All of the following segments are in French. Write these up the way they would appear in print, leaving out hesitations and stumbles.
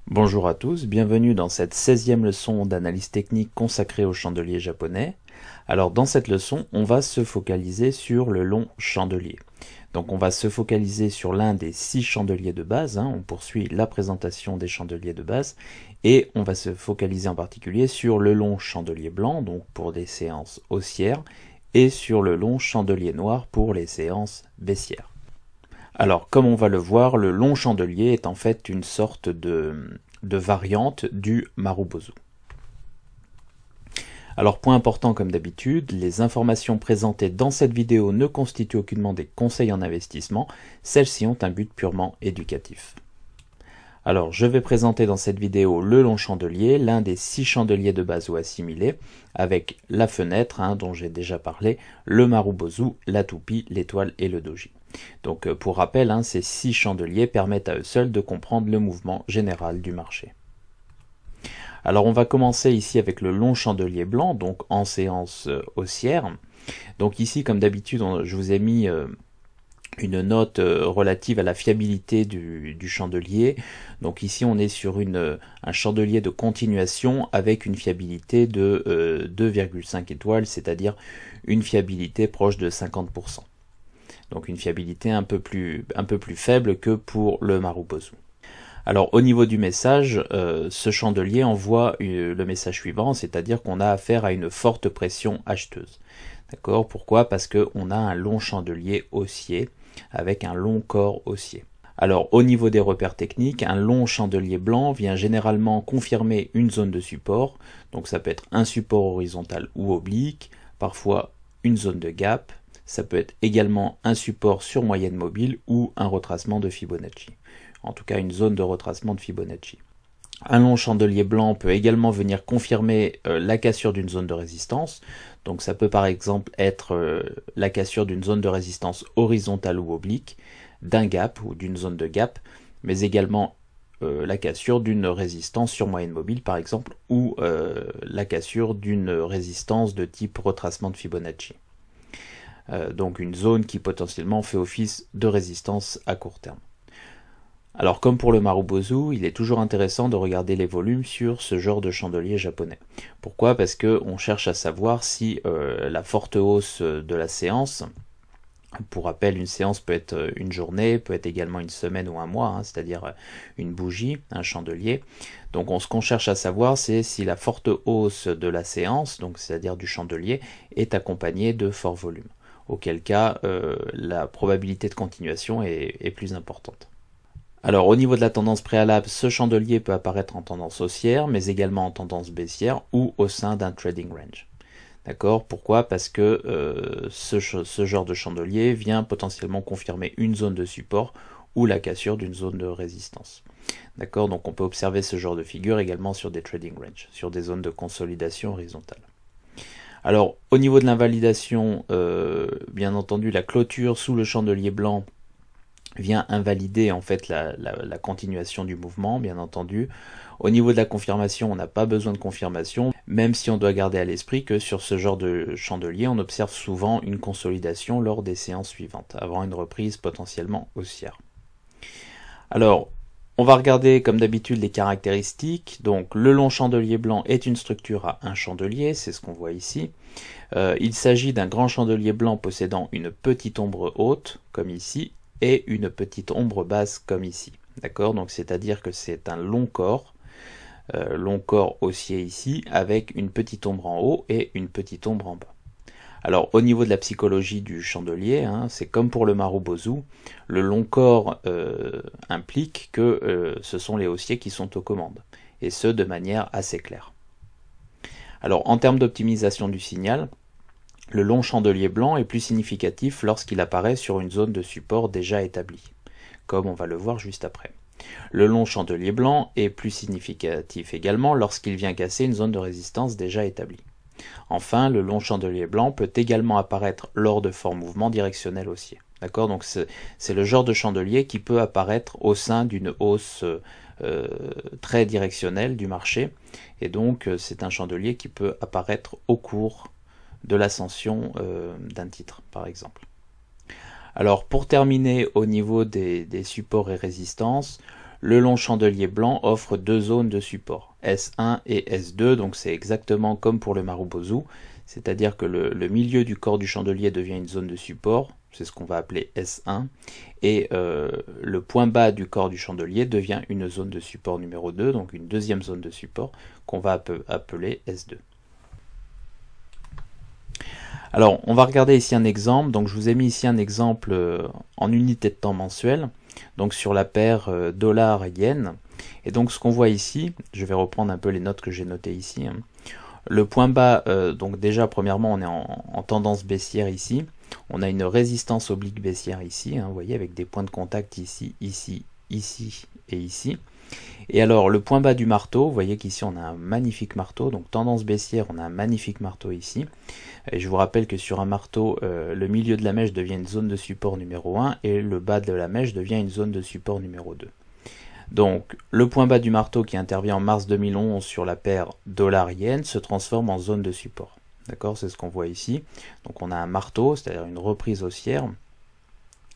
Bonjour à tous, bienvenue dans cette 16e leçon d'analyse technique consacrée au chandelier japonais. Alors dans cette leçon, on va se focaliser sur le long chandelier. Donc on va se focaliser sur l'un des 6 chandeliers de base, on poursuit la présentation des chandeliers de base, et on va se focaliser en particulier sur le long chandelier blanc, donc pour des séances haussières, et sur le long chandelier noir pour les séances baissières. Alors, comme on va le voir, le long chandelier est en fait une sorte de variante du Marubozu. Alors, point important comme d'habitude, les informations présentées dans cette vidéo ne constituent aucunement des conseils en investissement, celles-ci ont un but purement éducatif. Alors, je vais présenter dans cette vidéo le long chandelier, l'un des 6 chandeliers de base ou assimilés, avec la fenêtre, dont j'ai déjà parlé, le Marubozu, la toupie, l'étoile et le doji. Donc pour rappel, ces 6 chandeliers permettent à eux seuls de comprendre le mouvement général du marché. Alors on va commencer ici avec le long chandelier blanc, donc en séance haussière. Donc ici, comme d'habitude, je vous ai mis une note relative à la fiabilité du chandelier. Donc ici on est sur un chandelier de continuation avec une fiabilité de 2,5 étoiles, c'est-à-dire une fiabilité proche de 50%. Donc une fiabilité un peu plus faible que pour le Marubozu. Alors au niveau du message, ce chandelier envoie le message suivant, c'est-à-dire qu'on a affaire à une forte pression acheteuse. D'accord? Pourquoi? Parce qu'on a un long chandelier haussier avec un long corps haussier. Alors au niveau des repères techniques, un long chandelier blanc vient généralement confirmer une zone de support, donc ça peut être un support horizontal ou oblique, parfois une zone de gap, ça peut être également un support sur moyenne mobile ou un retracement de Fibonacci, en tout cas une zone de retracement de Fibonacci. Un long chandelier blanc peut également venir confirmer la cassure d'une zone de résistance. Donc ça peut par exemple être la cassure d'une zone de résistance horizontale ou oblique, d'un gap ou d'une zone de gap, mais également la cassure d'une résistance sur moyenne mobile par exemple, ou la cassure d'une résistance de type retracement de Fibonacci. Donc une zone qui potentiellement fait office de résistance à court terme. Alors comme pour le Marubozu, il est toujours intéressant de regarder les volumes sur ce genre de chandelier japonais. Pourquoi? Parce qu'on cherche à savoir si la forte hausse de la séance, pour rappel, une séance peut être une journée, peut être également une semaine ou un mois, c'est-à-dire une bougie, un chandelier. Donc ce qu'on cherche à savoir, c'est si la forte hausse de la séance, donc c'est-à-dire du chandelier, est accompagnée de fort volume. Auquel cas, la probabilité de continuation est plus importante. Alors au niveau de la tendance préalable, ce chandelier peut apparaître en tendance haussière, mais également en tendance baissière ou au sein d'un trading range. D'accord? Pourquoi? Parce que ce genre de chandelier vient potentiellement confirmer une zone de support ou la cassure d'une zone de résistance. D'accord? Donc on peut observer ce genre de figure également sur des trading ranges, sur des zones de consolidation horizontale. Alors au niveau de l'invalidation, bien entendu la clôture sous le chandelier blanc vient invalider en fait la continuation du mouvement, bien entendu. Au niveau de la confirmation, on n'a pas besoin de confirmation, même si on doit garder à l'esprit que sur ce genre de chandelier, on observe souvent une consolidation lors des séances suivantes, avant une reprise potentiellement haussière. Alors, on va regarder comme d'habitude les caractéristiques. Donc le long chandelier blanc est une structure à un chandelier, c'est ce qu'on voit ici. Il s'agit d'un grand chandelier blanc possédant une petite ombre haute, comme ici, et une petite ombre basse comme ici. D'accord? Donc c'est-à-dire que c'est un long corps haussier ici, avec une petite ombre en haut et une petite ombre en bas. Alors au niveau de la psychologie du chandelier, c'est comme pour le Marubozu, le long corps implique que ce sont les haussiers qui sont aux commandes, et ce de manière assez claire. Alors en termes d'optimisation du signal, le long chandelier blanc est plus significatif lorsqu'il apparaît sur une zone de support déjà établie, comme on va le voir juste après. Le long chandelier blanc est plus significatif également lorsqu'il vient casser une zone de résistance déjà établie. Enfin, le long chandelier blanc peut également apparaître lors de forts mouvements directionnels haussiers. D'accord? Donc c'est le genre de chandelier qui peut apparaître au sein d'une hausse très directionnelle du marché, et donc c'est un chandelier qui peut apparaître au cours de l'ascension d'un titre, par exemple. Alors pour terminer au niveau des supports et résistances, Le long chandelier blanc offre deux zones de support, S1 et S2, donc c'est exactement comme pour le Marubozu, c'est-à-dire que le milieu du corps du chandelier devient une zone de support, c'est ce qu'on va appeler S1, et le point bas du corps du chandelier devient une zone de support numéro 2, donc une deuxième zone de support qu'on va appeler S2. Alors, on va regarder ici un exemple. Donc, je vous ai mis ici un exemple en unité de temps mensuel, donc sur la paire dollar-yen. Et donc, ce qu'on voit ici, je vais reprendre un peu les notes que j'ai notées ici. Le point bas, donc déjà, premièrement, on est en tendance baissière ici. On a une résistance oblique baissière ici, vous voyez, avec des points de contact ici, ici, ici et ici. Et alors, le point bas du marteau, vous voyez qu'ici on a un magnifique marteau, donc tendance baissière, on a un magnifique marteau ici. Et je vous rappelle que sur un marteau, le milieu de la mèche devient une zone de support numéro 1 et le bas de la mèche devient une zone de support numéro 2. Donc, le point bas du marteau qui intervient en mars 2011 sur la paire dollar-yen se transforme en zone de support. D'accord, c'est ce qu'on voit ici. Donc, on a un marteau, c'est-à-dire une reprise haussière,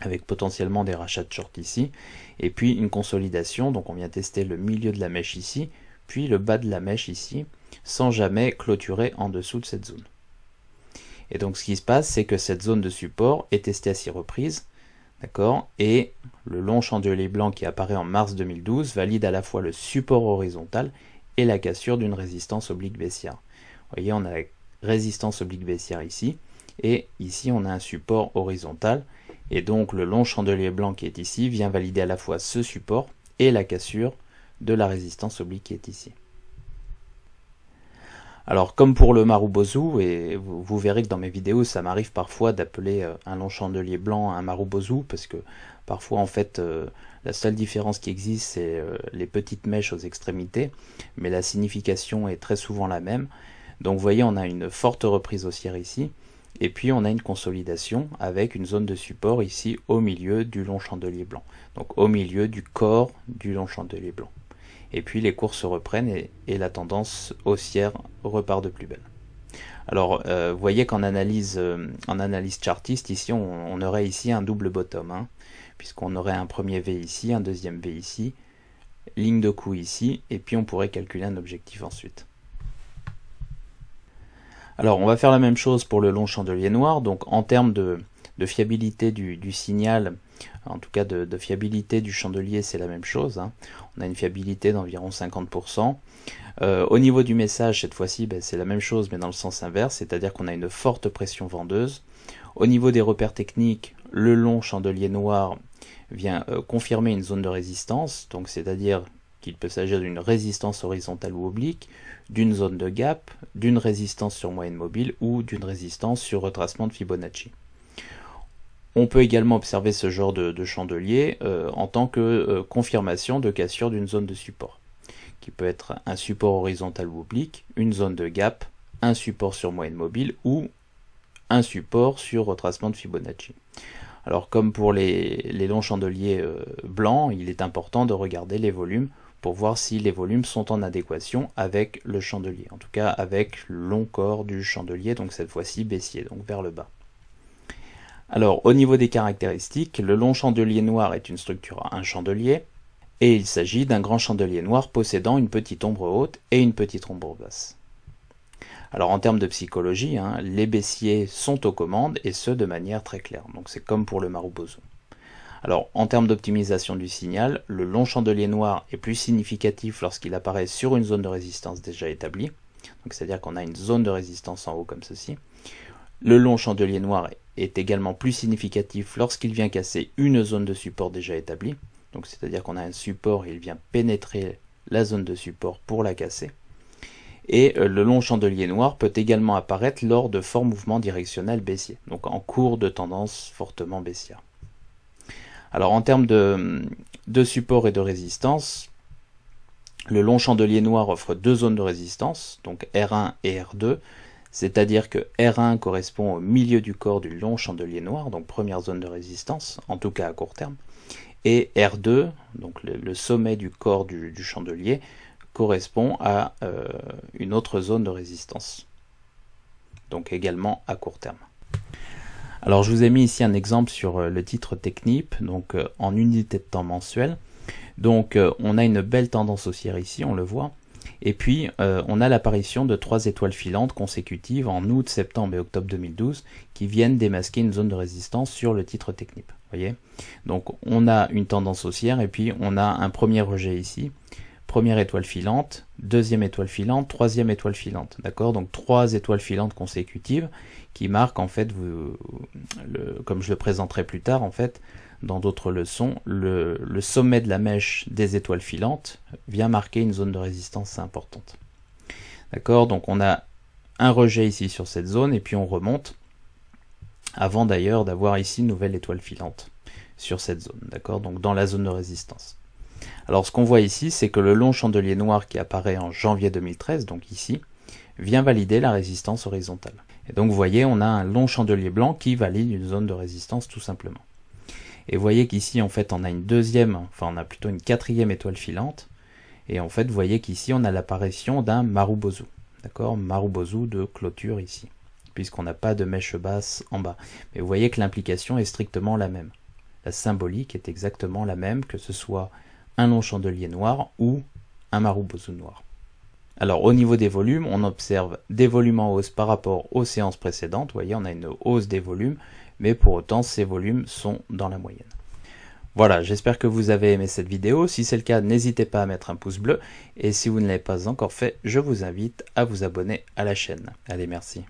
avec potentiellement des rachats de short ici, et puis une consolidation, donc on vient tester le milieu de la mèche ici, puis le bas de la mèche ici, sans jamais clôturer en dessous de cette zone. Et donc ce qui se passe, c'est que cette zone de support est testée à 6 reprises, d'accord, et le long chandelier blanc qui apparaît en mars 2012 valide à la fois le support horizontal et la cassure d'une résistance oblique baissière. Vous voyez, on a la résistance oblique baissière ici, et ici on a un support horizontal, et donc le long chandelier blanc qui est ici vient valider à la fois ce support et la cassure de la résistance oblique qui est ici. Alors comme pour le Marubozu, et vous verrez que dans mes vidéos ça m'arrive parfois d'appeler un long chandelier blanc un Marubozu, parce que parfois en fait la seule différence qui existe c'est les petites mèches aux extrémités, mais la signification est très souvent la même. Donc vous voyez, on a une forte reprise haussière ici, et puis on a une consolidation avec une zone de support ici au milieu du long chandelier blanc, donc au milieu du corps du long chandelier blanc. Et puis les cours se reprennent et la tendance haussière repart de plus belle. Alors vous voyez qu'en analyse chartiste, ici on aurait ici un double bottom, puisqu'on aurait un premier V ici, un deuxième V ici, ligne de coup ici, et puis on pourrait calculer un objectif ensuite. Alors on va faire la même chose pour le long chandelier noir, donc en termes de fiabilité du signal, en tout cas de fiabilité du chandelier, c'est la même chose, on a une fiabilité d'environ 50%. Au niveau du message, cette fois-ci, c'est la même chose mais dans le sens inverse, c'est-à-dire qu'on a une forte pression vendeuse. Au niveau des repères techniques, le long chandelier noir vient confirmer une zone de résistance, donc c'est-à-dire qu'il peut s'agir d'une résistance horizontale ou oblique, d'une zone de gap, d'une résistance sur moyenne mobile ou d'une résistance sur retracement de Fibonacci. On peut également observer ce genre de chandelier en tant que confirmation de cassure d'une zone de support, qui peut être un support horizontal ou oblique, une zone de gap, un support sur moyenne mobile ou un support sur retracement de Fibonacci. Alors comme pour les longs chandeliers blancs, il est important de regarder les volumes pour voir si les volumes sont en adéquation avec le chandelier, en tout cas avec le long corps du chandelier, donc cette fois-ci baissier, donc vers le bas. Alors au niveau des caractéristiques, le long chandelier noir est une structure à un chandelier, et il s'agit d'un grand chandelier noir possédant une petite ombre haute et une petite ombre basse. Alors en termes de psychologie, les baissiers sont aux commandes, et ce de manière très claire, donc c'est comme pour le Marubozu. Alors en termes d'optimisation du signal, le long chandelier noir est plus significatif lorsqu'il apparaît sur une zone de résistance déjà établie, donc c'est-à-dire qu'on a une zone de résistance en haut comme ceci. Le long chandelier noir est également plus significatif lorsqu'il vient casser une zone de support déjà établie, donc c'est-à-dire qu'on a un support et il vient pénétrer la zone de support pour la casser. Et le long chandelier noir peut également apparaître lors de forts mouvements directionnels baissiers, donc en cours de tendance fortement baissière. Alors en termes de support et de résistance, le long chandelier noir offre deux zones de résistance, donc R1 et R2, c'est-à-dire que R1 correspond au milieu du corps du long chandelier noir, donc première zone de résistance, en tout cas à court terme, et R2, donc le sommet du corps du chandelier, correspond à une autre zone de résistance, donc également à court terme. Alors je vous ai mis ici un exemple sur le titre Technip, donc en unité de temps mensuel. Donc on a une belle tendance haussière ici, on le voit. Et puis on a l'apparition de 3 étoiles filantes consécutives en août, septembre et octobre 2012 qui viennent démasquer une zone de résistance sur le titre Technip. Voyez, donc on a une tendance haussière et puis on a un premier rejet ici. Première étoile filante, deuxième étoile filante, troisième étoile filante. D'accord, donc 3 étoiles filantes consécutives qui marquent en fait, comme je le présenterai plus tard en fait, dans d'autres leçons, le sommet de la mèche des étoiles filantes vient marquer une zone de résistance importante. D'accord, donc on a un rejet ici sur cette zone et puis on remonte avant d'ailleurs d'avoir ici une nouvelle étoile filante sur cette zone. D'accord, donc dans la zone de résistance. Alors ce qu'on voit ici, c'est que le long chandelier noir qui apparaît en janvier 2013, donc ici, vient valider la résistance horizontale. Et donc vous voyez, on a un long chandelier blanc qui valide une zone de résistance tout simplement. Et vous voyez qu'ici, en fait, on a une deuxième, enfin on a plutôt une quatrième étoile filante. Et en fait, vous voyez qu'ici, on a l'apparition d'un Marubozu. D'accord, Marubozu de clôture ici, puisqu'on n'a pas de mèche basse en bas. Mais vous voyez que l'implication est strictement la même. La symbolique est exactement la même, que ce soit un long chandelier noir ou un Marubozu noir. Alors au niveau des volumes, on observe des volumes en hausse par rapport aux séances précédentes. Vous voyez, on a une hausse des volumes, mais pour autant ces volumes sont dans la moyenne. Voilà, j'espère que vous avez aimé cette vidéo. Si c'est le cas, n'hésitez pas à mettre un pouce bleu. Et si vous ne l'avez pas encore fait, je vous invite à vous abonner à la chaîne. Allez, merci.